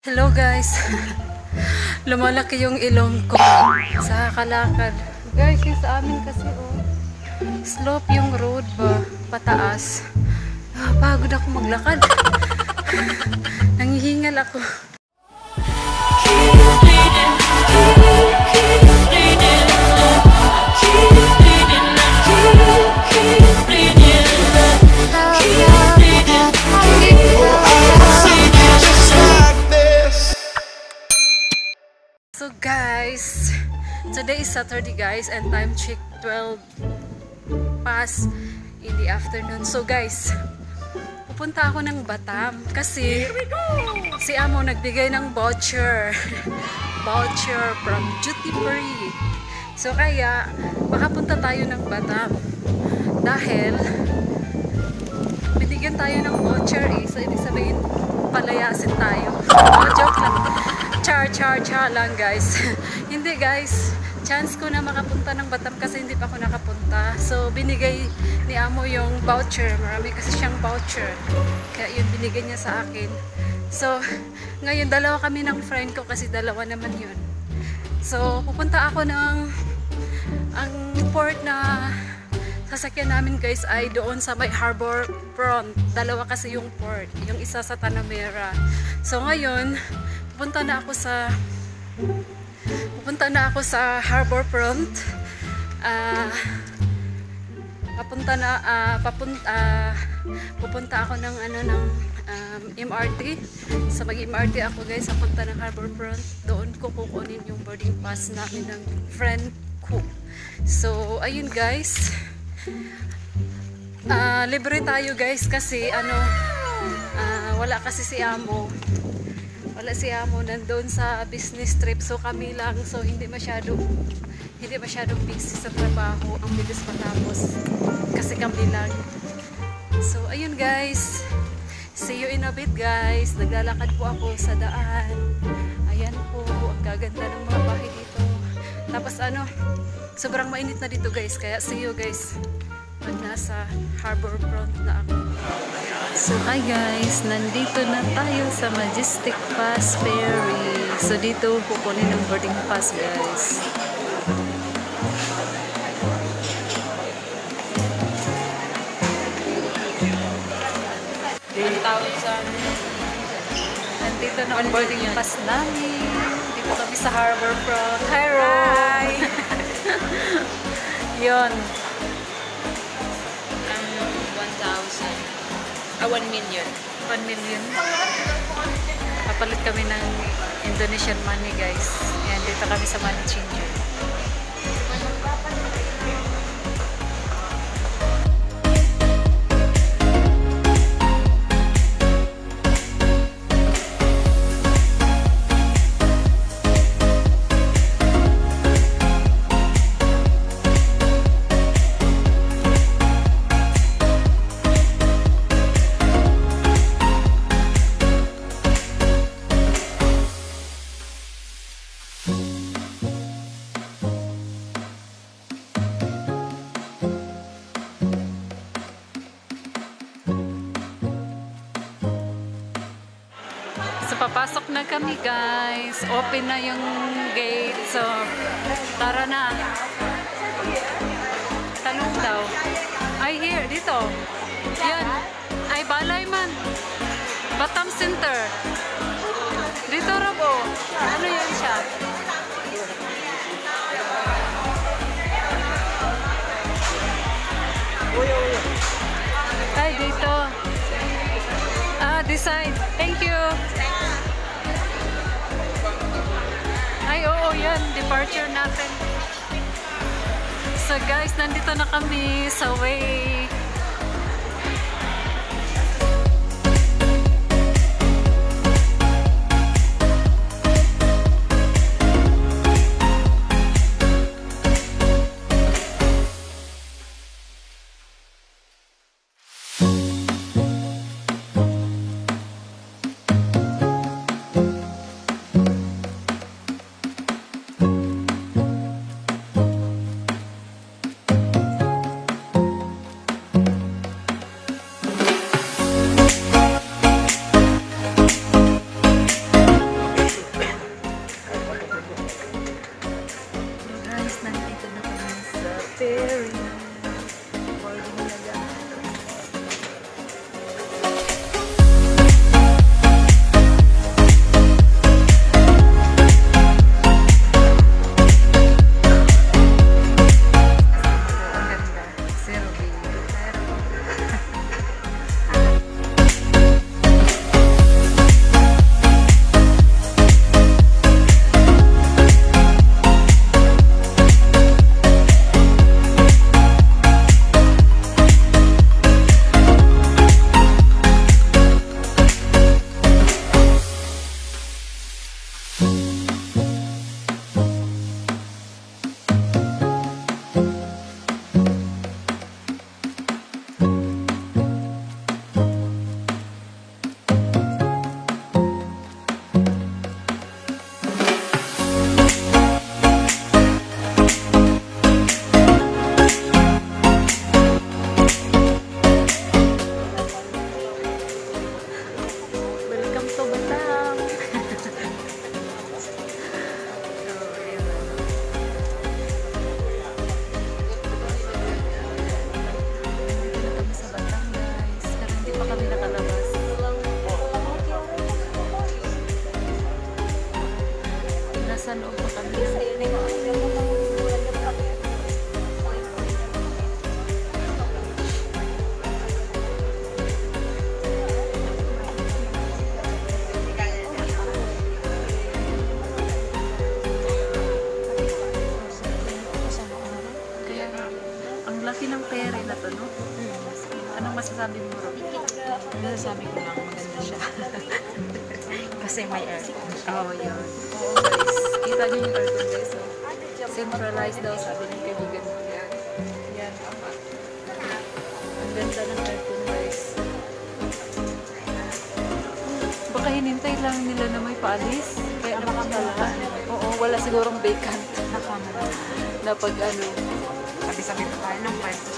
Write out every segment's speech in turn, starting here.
Hello guys, lumalaki yung ilong ko sa kalakad. Guys, yung sa amin kasi slope yung road ba, pataas. Pagod ako maglakad. Nangihingal ako. So guys, today is Saturday guys and time check 12 past in the afternoon. So guys, pupunta ako ng Batam kasi si Amo nagbigay ng voucher from Duty Free. So kaya makapunta tayo ng Batam dahil binigyan tayo ng voucher so ibig sabihin palayasin tayo. Joke lang. Char lang guys. Hindi guys, chance ko na makapunta ng Batam kasi hindi pa ako nakapunta. So binigay ni Amo yung voucher. Marami kasi siyang voucher. Kaya yun binigay niya sa akin. So ngayon dalawa kami ng friend ko kasi dalawa naman yun. So pupunta ako ng ang port na sasakyan namin guys ay doon sa may harbor front. Dalawa kasi yung port. Yung isa sa Tanamera. So ngayon pupunta na ako sa harbor front. Pupunta ako ng MRT. So mag-MRT ako guys, papunta ng harbor front. Doon ko kukunin yung boarding pass namin ng friend ko. So ayun guys. Libre tayo guys kasi wala kasi si Amo. Wala si Amo nandoon sa business trip, so kami lang, so hindi masyadong busy sa trabaho, ang bilis matapos kasi kami lang. So ayun guys, see you in a bit guys. Naglalakad po ako sa daan. Ayan po, ang gaganda ng mga bahay dito. Tapos sobrang mainit na dito guys, kaya see you guys pag nasa harbor front na ako. So hi guys, nandito na tayo sa Majestic Pass Ferry. So dito kukunin ng boarding pass guys. Nandito na ang boarding pass namin. Dito kami sa harbor front. Hi Ron! Yun. 1 million. 1 million. Kapalit kami ng Indonesian money guys. Ayan, dito kami sa money changer. Papasok na kami guys. Open na yung gate. So, tara na. Talong daw. Ay, here. Dito. Yan. Ay, balay man. Batam Center. Dito rabo. Ano yan siya? Ay, dito. This side. Thank you. Ay, oo, yan. Departure natin. So guys, nandito na kami sa way. nasa loob pa kami. Ang laki ng pere na to, no? Anong masasabi mo, Rob? Sabi ko lang maganda siya. Kasi may aircon. Oh, yun. Oo, guys. Kita niyo yung aircon, guys. So, centralized daw, sabi ng kaibigan ko. Yan. Yan. Ang ganda ng aircon, guys. Baka hinintay lang nila na may paalis. Kaya naman talaga. Oo, wala sigurong vacant. Na pag ano. Sabi-sabi pa tayo ng 5 to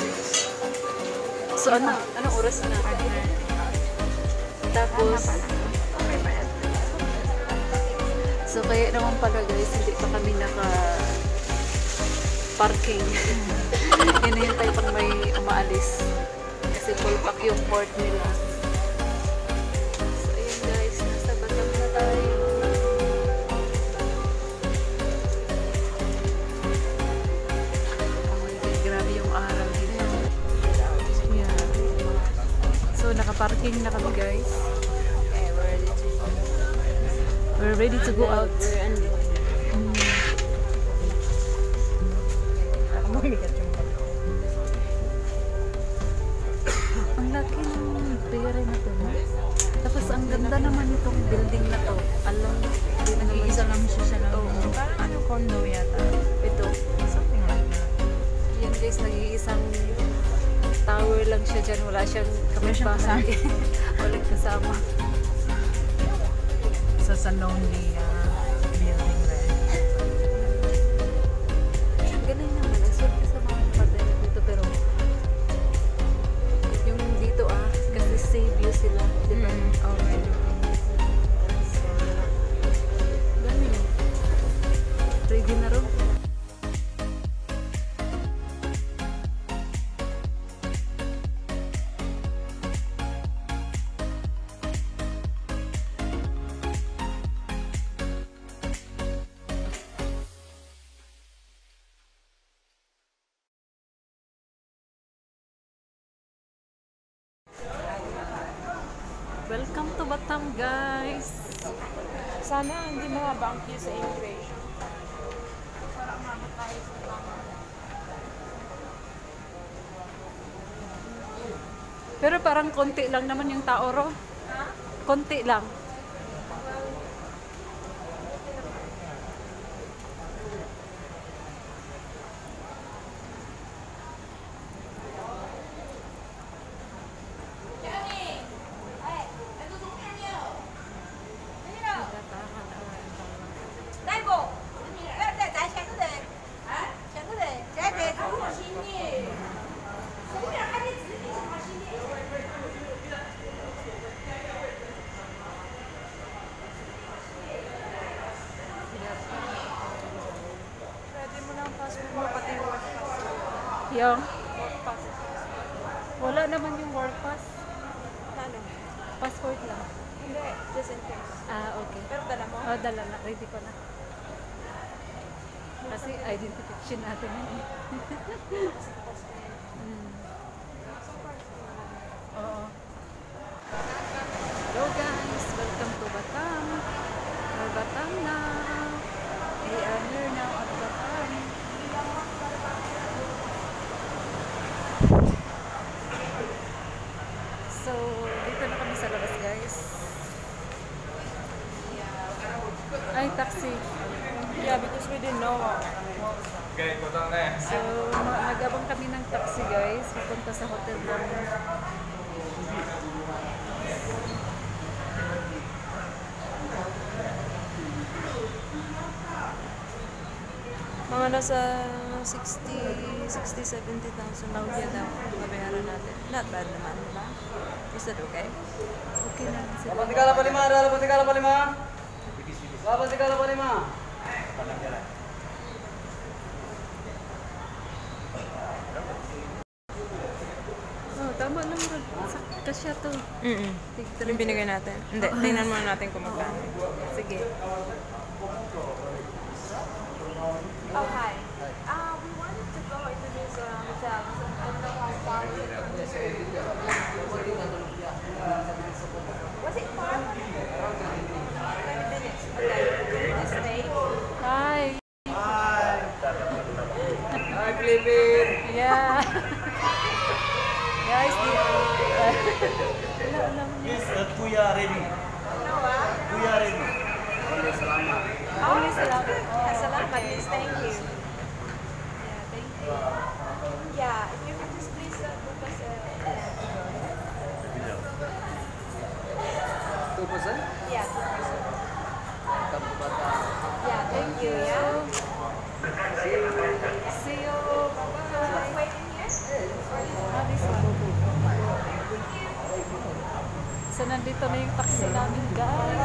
6. So, anong oras na? Tapos, so kaya naman pala guys, hindi pa kami naka-parking. Hinihintay pang may umaalis. Kasi full pack yung port nila. So ayun guys, nasa Batam na tayo. Oh my God, grabe yung araw dito. Yeah. So naka-parking na kami guys. We're ready to go out. Ang laki ng pera na to. Tapos ang ganda naman itong building na to. Alam, hindi na naman Isa lang siya lang. Oo. Parang ano condo yata. Ito. Something like that. Yan guys, nag-iisang tower lang siya dyan. Wala siyang kapitbahay. Walang kasama. Sa lonely building rin. Ang galing naman. Ang swerte sa mga partner dito. Pero yung dito kasi save you sila. Diba? Okay. So, galing. Ready na rin. Welcome to Batam, guys! Sana hindi mahaba ang queue sa immigration. Pero parang konti lang naman yung tao, Ro. Konti lang. Yung wala naman yung work pass. Ano? Passport lang. Hindi, just in case. Okay. Pero dala mo? Oh, dala na. Ready ko na. Kasi identification natin yun. Oo. Hello guys! Welcome to Batam. We're Batam na. We are here now at Batam. So, dito na kami sa labas guys. Ay, taxi. Yeah, because we didn't know. Okay, butang na. So, nag-abang kami ng taxi guys. Pupunta sa hotel namin. Mga nasa 60-70,000 lang daw babayaran natin. Not bad naman, di ba? Is that okay? Okay na. Sige. Lapan tigala pa lima, lapan tigala pa lima. Lapan tigala pa lima. Oh, tama lang rin. Kasya to. Yung binigay natin. Hindi, tingnan muna natin kung magkano. Sige. Salamat. Thank you. Yeah, thank you. Yeah, if you could just please book us a Tupusan? yeah, 2%. Kampubata. Yeah, thank you. Yeah. See you. Bye-bye. Wait in here. Ah, this one. So, nandito na yung taxi namin, guys.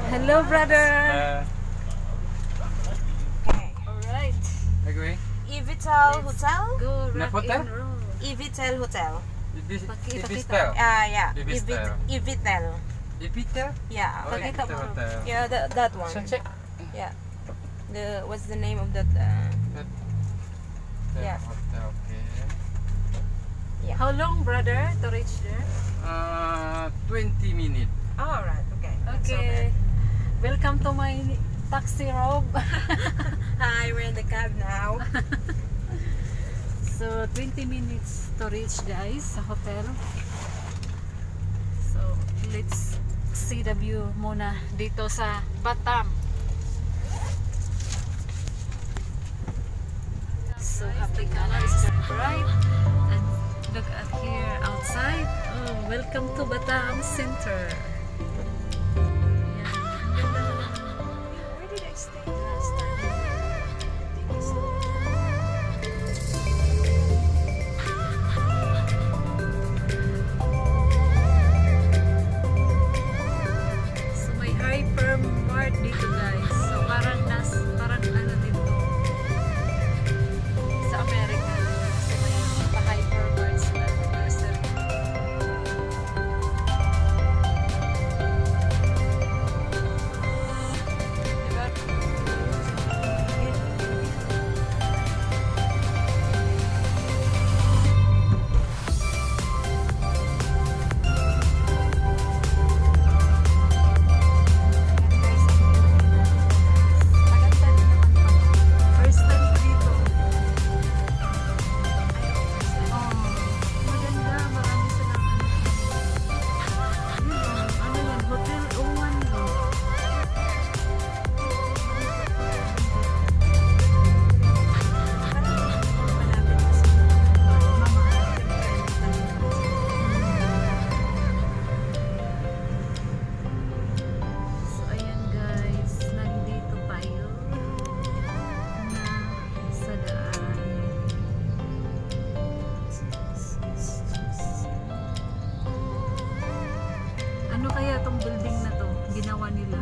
Hello, brother. Okay. Alright. Agree? Evital Hotel. Go Na rock hotel? and roll. Evital Hotel. Pakita. Ibistel. Yeah. Evital. Evital. Ibistel? Yeah. Oh, Pakita Ibistel mo. Hotel. Yeah, that one. So check. Yeah. What's the name of that? Yeah. Hotel, okay. How long, brother, to reach there? 20 minutes. All right. Okay. Okay. Welcome to my taxi, Rob. Hi, we're in the cab now. So, 20 minutes to reach, guys, sa hotel. So, let's see the view muna dito sa Batam. So, Africana is turn right. And look at here outside. Oh, welcome to Batam Center. Yan. Ang ganda naman. Where did I stay last time? I think I saw it. So may hypermart dito, guys. So parang ano dito sa Amerika. Kasi may pa-hypermart sila. Grocery. Diba? First time ko dito. Oh, maganda. Marami silang ano yan, Hotel Oman yun. So, ayan guys, nandito tayo na sa daan. Ano kaya tong building na to? Ginawa nila.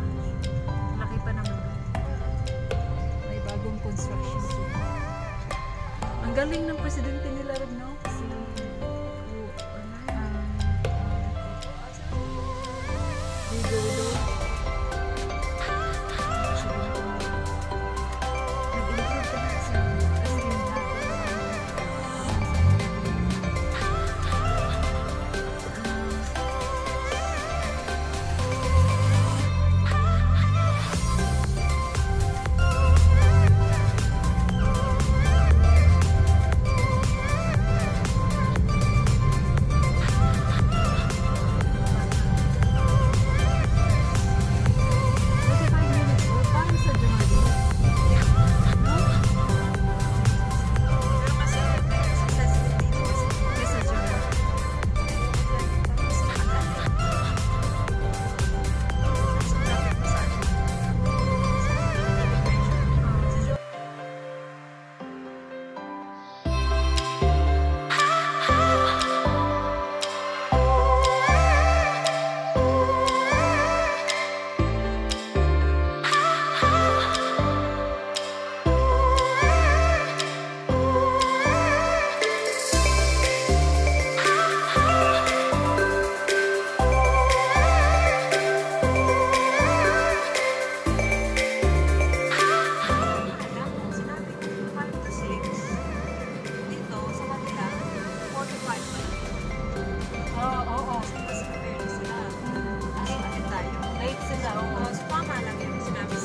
Laki pa naman. May bagong construction zone. Ang galing ng presidente nila rin, no? Si Widodo. Nag-improve pa na siya. Kasi yun na.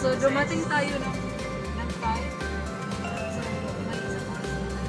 So, dumating tayo ng 5. So, may isang oras na tayo.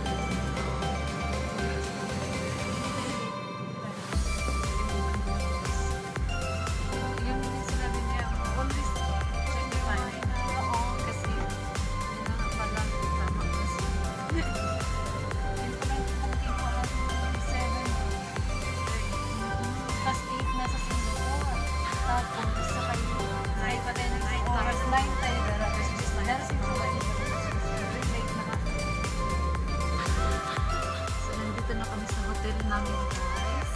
hotel namin guys.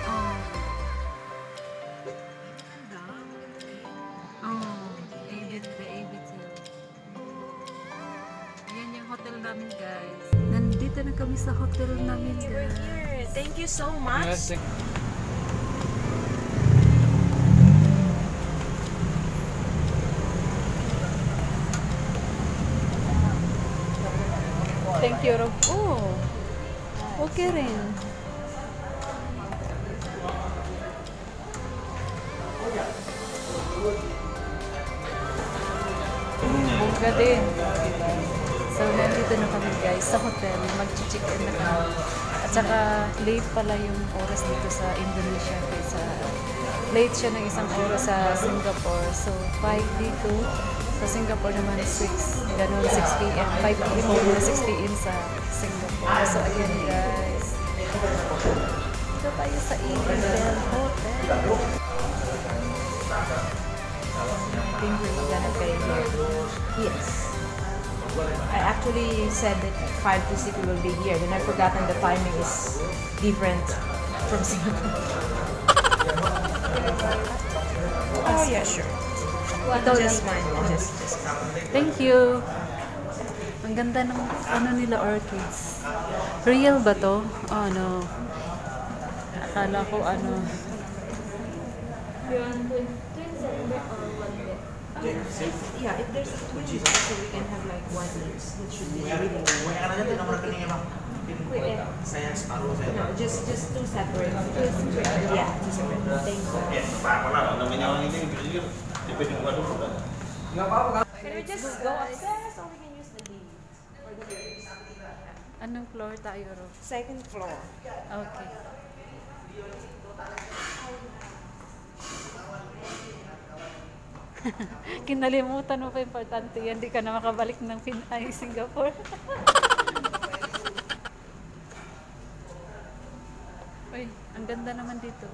Oh. Oh, the ABT. Ayan yung hotel namin guys. Nandito na kami sa hotel namin guys. Thank you so much. Thank you, Rob. Oh, okay rin. Bongga din. So, nandito na kami guys sa hotel. Mag-check-in na kami. At saka, late pala yung oras dito sa Indonesia. Kaysa late siya ng isang oras sa Singapore. So, 5 dito. Sa Singapore naman 6. Ganun, 6 p.m. 5 p.m. na 6 p.m. sa Singapore. So, ayan guys. Dito tayo sa Eagle Hotel. I think we're gonna pay here. Yes. I actually said that 5 to 6 we will be here. Then I forgotten the timing is different from Singapore. Oh yeah, sure. Ikaw Just lang. fine. Just Thank you. Ang ganda ng ano nila orchids. Real ba to? Oh no. Akala ko ano. yeah, if there's a twin, so we can have like one each. That should be really no, just two separate. Yeah, two separate. Thank you. Can we just go upstairs or we can use the lift? Anong floor tayo, Ro? Second floor. Okay. Kinalimutan mo pa importante yan. Hindi ka na makabalik ng Pinay, Singapore. Uy, ang ganda naman dito.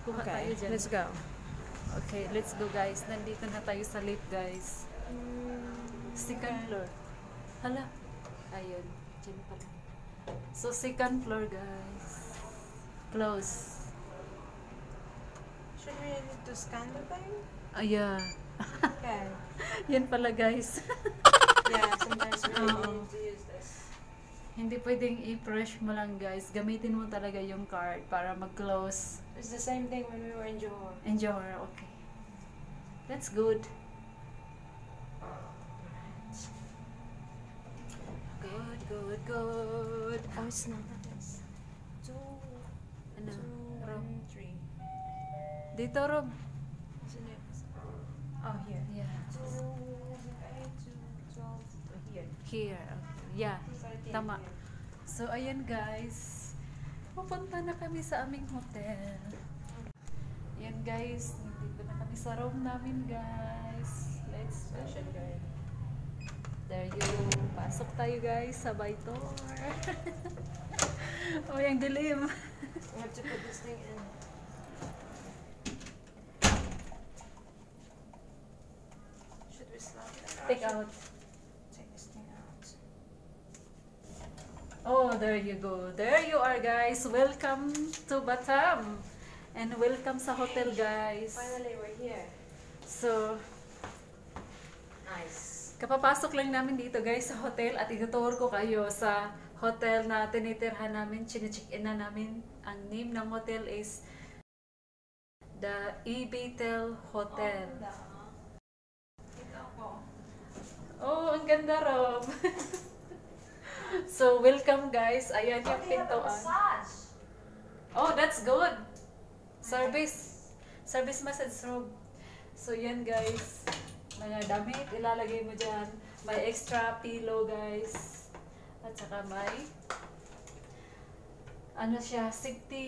Kuha tayo dyan. let's go. Okay, let's go guys. Nandito na tayo sa lift guys. Second floor. Hala. Ayun. Diyan pala. So, second floor guys. Close. Should we need to scan the thing? Yeah. Okay. Yan pala guys. Yeah, sometimes we Oo. need to use this. Hindi pwedeng i-fresh mo lang guys. Gamitin mo talaga yung card para mag-close. It's the same thing when we were in Johor. And Johor, okay. That's good. Good, good, good. Oh, it's not. It's 2, Ano? 2, Rob? 1, 3. Dito, Rob. Isn't it? Oh, here. Yeah. 2, 8, 2, 12. Oh, here. Here. Okay. Yeah. 13 Tama. here. So, ayan guys. Pupunta na kami sa aming hotel. Ayan guys. Nandito na kami sa room namin guys. Let's go. There you. Pasok tayo guys. Sabay tour. Oh, yung dilim. We have to put this thing in. Should we slap it? Take out. Take this thing out. Oh, there you go. There you are guys. Welcome to Batam. And welcome sa hotel guys. Finally, we're here. So, Nice. kapapasok lang namin dito guys sa hotel at ituturo ko kayo sa hotel na tinitirhan namin, chine-check-in na namin. Ang name ng hotel is the Ebitel Hotel. Oh, ang ganda Rob. So, welcome guys. Ayan yung pintuan. Oh, that's good. Service massage room. So, yan guys. Mga damit, ilalagay mo dyan. May extra pillow guys. At saka may ano siya, safety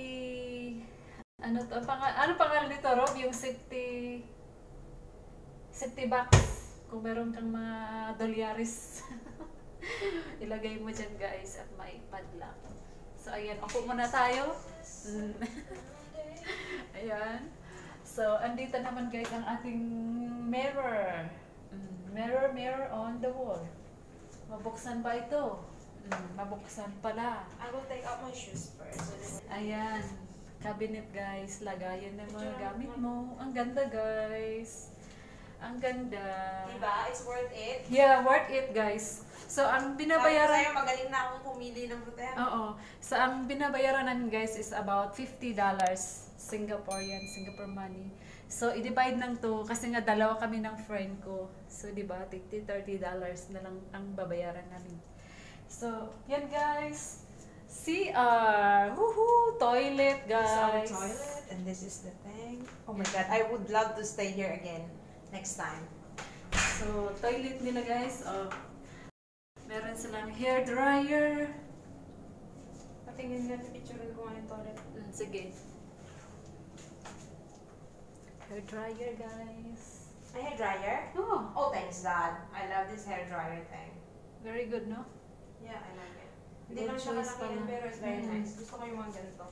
ano to, ano pangalan nito Rob? Yung safety box. Kung meron kang mga dolyaris. Ilagay mo dyan guys at may padlock. So, ayan. Upo muna tayo. Ayan. So, andito naman guys ang ating mirror. Mirror on the wall. Mabuksan ba ito? Mabuksan pala. I will take out my shoes first. Ayan. Cabinet guys. Lagayan ng mga gamit mo. Ang ganda guys. Ang ganda. Diba? It's worth it. Yeah, worth it guys. So, ang binabayaran... Sabi ko sa'yo, magaling na akong pumili ng hotel. Oo. So, ang binabayaran namin guys is about $50 Singapore money. So, i-divide ng to kasi nga dalawa kami ng friend ko. So, di ba, $30 na lang ang babayaran namin. So, yan guys. CR. Woohoo! Toilet guys. This is our toilet and this is the thing. Oh my god, I would love to stay here again next time. So, toilet nila guys. Oh. Meron silang hair dryer. Patingin nga, picture ko nga yung toilet. Sige. Hair dryer guys. May hair dryer? Oh, Oh, thanks God. I love this hair dryer thing. very good, no? Yeah, I like it. Hindi Good lang siya choice kalakihan pala. pero it's very Mm. nice. Gusto ko yung mga ganito.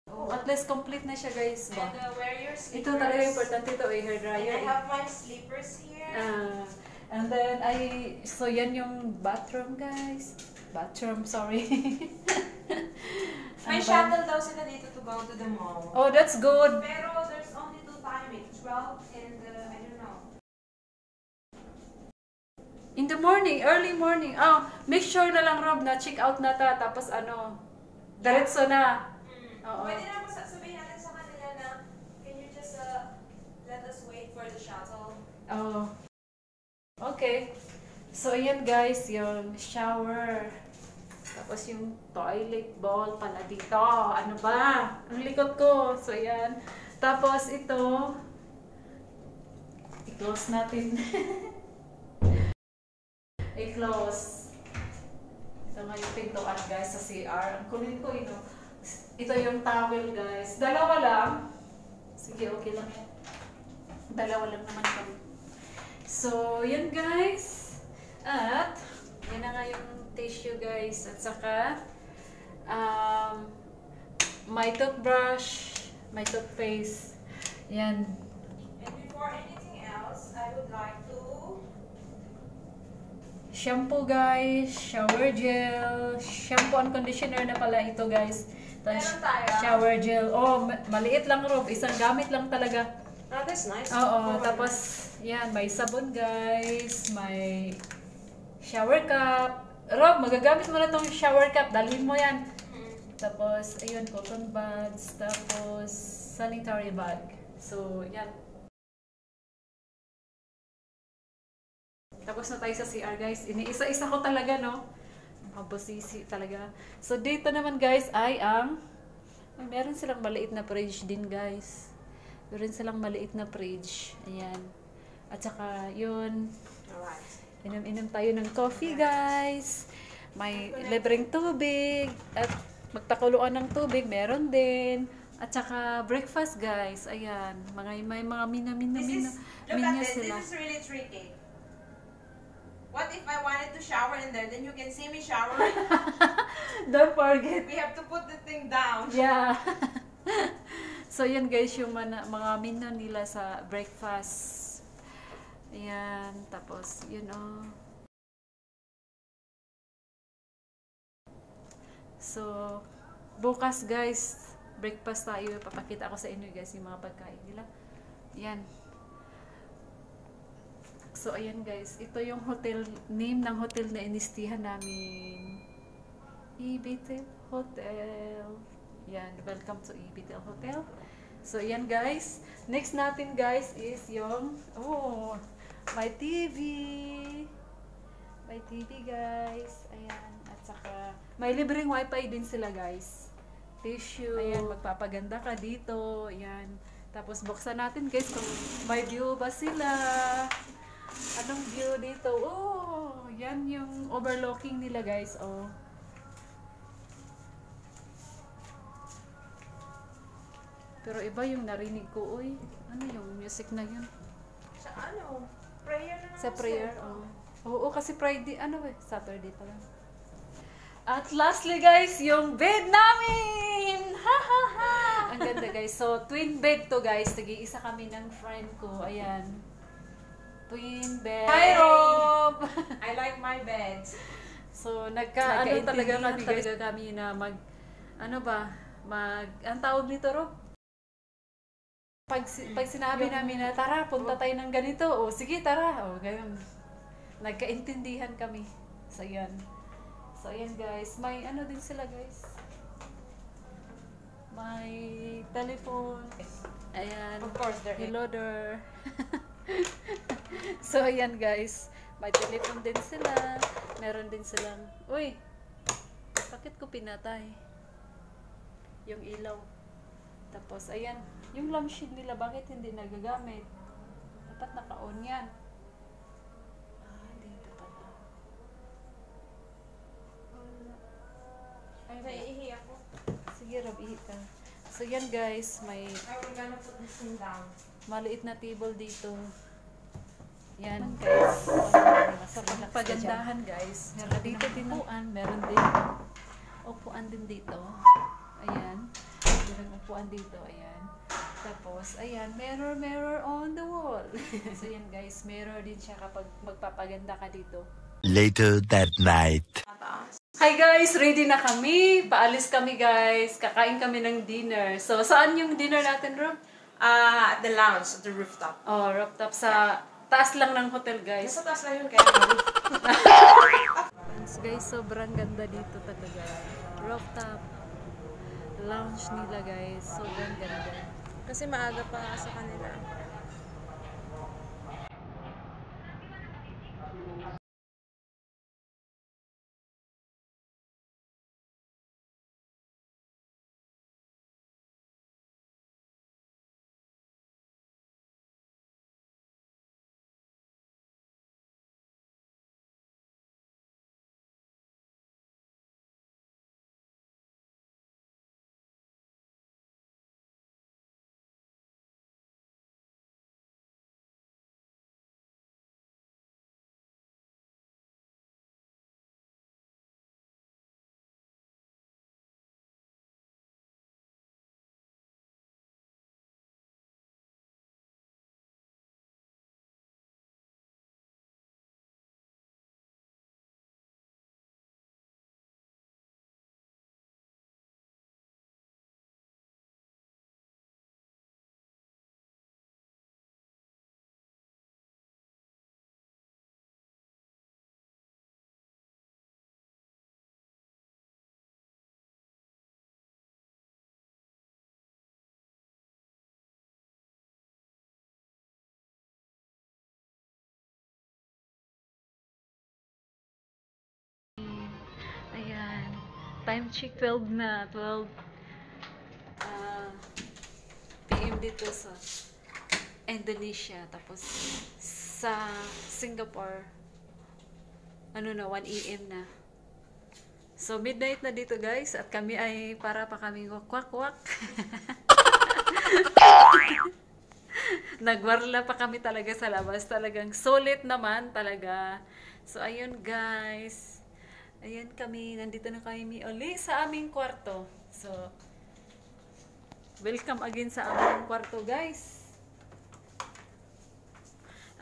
Oh, at least complete na siya guys. Ba? And wear your slippers. Ito talaga importante ito, hair And dryer. I have my slippers here. And then, so yan yung bathroom guys. Bathroom, sorry. May shuttle daw sila dito to go to the mall. Oh, that's good. Pero there's only 2 timing, 12 and I don't know. In the morning, early morning. Oh, make sure na lang Rob na check out na ta. Tapos ano, diretso na. Oo. Pwede na sabihin natin sa kanila na can you just let us wait for the shuttle? Oh. Okay. So, ayan guys, yung shower. Tapos yung toilet bowl pala dito. Ano ba? Ang likot ko. So, ayan. Tapos ito, i-close natin. I-close. Ito nga yung pintuan guys sa CR. Ang kulit ko ito. Ito yung towel guys. Dalawa lang. Sige, okay lang yan. Dalawa lang naman kami. So, yan guys. At, yan na nga yung tissue guys. At saka, my toothbrush, my toothpaste. Yan. And before anything else, I would like to Shampoo guys, shower gel, shampoo and conditioner na pala ito guys. Meron tayo. Shower gel. Oh, maliit lang Rob. Isang gamit lang talaga. oh, that's nice. Oo, tapos yan, may sabon guys, may shower cup. Rob, magagamit mo na tong shower cup, dalhin mo yan. Tapos, ayun, cotton buds, tapos sanitary bag. So, yan. Tapos na tayo sa CR guys. Iniisa-isa ko talaga, no? Mabosisi talaga. So, dito naman guys ay meron silang maliit na fridge din guys. Meron silang maliit na fridge. Ayan. At saka, yun. Alright. Inom-inom tayo ng coffee guys. May libreng tubig. At magpakuluan ng tubig. Meron din. At saka, breakfast guys. Ayan. May mga mina Look at this. sila. This is really tricky. What if I wanted to shower in there? Then you can see me showering. Don't forget. We have to put the thing down. Yeah. So, yan guys, yung mga menu nila sa breakfast. Ayan. Tapos, yun oh. So, bukas guys, breakfast tayo. Papakita ko sa inyo guys yung mga pagkain nila. Yan. So, ayan guys. Ito yung hotel, name ng hotel na inistihan namin. Ibitel Hotel. Yan. Welcome to Ibitel Hotel. So, ayan guys. Next natin guys is yung, my TV. My TV guys. Ayan. At saka, may libreng wifi din sila guys. Tissue. Ayan. Magpapaganda ka dito. Ayan. Tapos, buksan natin guys kung may view ba sila. Anong view dito? Oh, yan yung overlooking nila guys. Oh. Pero iba yung narinig ko. Uy, ano yung music na yun? Sa ano? Prayer na Sa naman prayer. sila. Oh. Oo, kasi Friday, Saturday pala. At lastly guys, yung bed namin! Ha ha ha! Ang ganda guys. So, twin bed to guys. Nag-iisa kami ng friend ko. Ayan. Twin bed. Hi, Rob! I like my beds. So, So, ano talaga kami na ang tawag nito, Rob? Pag sinabi namin na, tara, punta tayo ng ganito, o sige, tara, o ganyan. Nagkaintindihan kami. So, yan. So, ayan guys. May ano din sila guys. May telephone. Ayan. Of course, there is. Hello there. So, ayan guys. May telephone din sila. Meron din silang, uy, bakit ko pinatay? Yung ilaw. Tapos, ayan. Yung lampshade nila, bakit hindi nagagamit? Dapat naka-on yan. Dito pala. Ay, Naiihi ako. sige, Rob, ihi ka. So, yan guys, may I'm gonna put this thing down. maliit na table dito. Yan guys. Sa pagpagandahan guys. Meron dito din upuan. Meron din upuan din dito. Ayan. Meron upuan dito. Ayan. Tapos, ayan. Mirror on the wall. So, yan guys. Mirror din siya kapag magpapaganda ka dito. Later that night. Hi guys! Ready na kami. Paalis kami guys. Kakain kami ng dinner. So, saan yung dinner natin, Rob? At the lounge, at the rooftop. Oh, rooftop sa taas lang ng hotel guys. Nasa taas lang yun, kaya Guys, sobrang ganda dito talaga. Rooftop lounge nila guys. Sobrang ganda. Kasi maaga pa sa kanila. Ayan. Time check 12 na. 12 PM dito sa Indonesia. Tapos sa Singapore, 1 AM na. So, midnight na dito guys. At kami ay para pa kami kwak-kwak. Nagwarla pa kami talaga sa labas. Talagang solid naman talaga. So, ayun guys. Ayan kami. Nandito na kami uli sa aming kwarto. So, welcome again sa aming kwarto guys.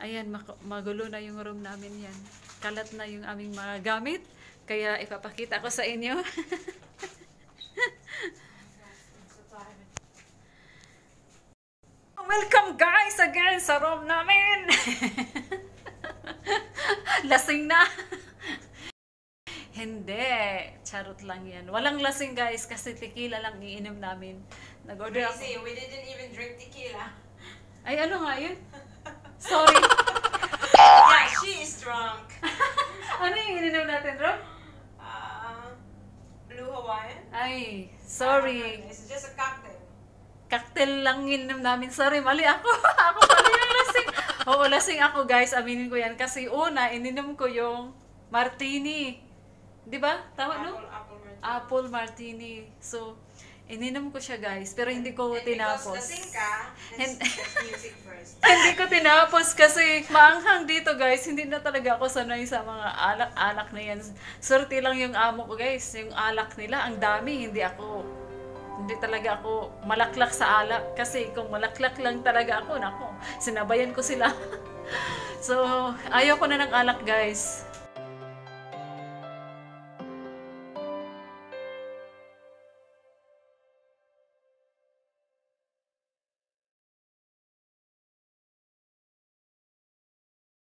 Ayan, magulo na yung room namin yan. Kalat na yung aming mga gamit. Kaya ipapakita ko sa inyo. Welcome guys again sa room namin. Lasing na. Hindi. Charot lang yan. Walang lasing guys kasi tequila lang iinom namin. Nag-order ako. Crazy, we didn't even drink tequila. Ay, ano nga yun? Sorry. Yeah, she is drunk. Ano yung ininom natin, Rob? Blue Hawaiian? Ay, sorry. It's just a cocktail. Cocktail lang ininom namin. Sorry, mali ako. Ako pala yung lasing. Oo, lasing ako guys. Aminin ko yan. Kasi una, ininom ko yung martini. Di ba? Tama, no? Apple martini. So, ininom ko siya guys. Pero hindi ko tinapos. Because lasing ka, let's music first. Hindi ko tinapos kasi maanghang dito guys. Hindi na talaga ako sanay sa mga alak-alak na yan. Swerte lang yung amo ko guys. Yung alak nila, ang dami. Hindi talaga ako malaklak sa alak. Kasi kung malaklak lang talaga ako, nako, sinabayan ko sila. So, ayaw ko na ng alak guys.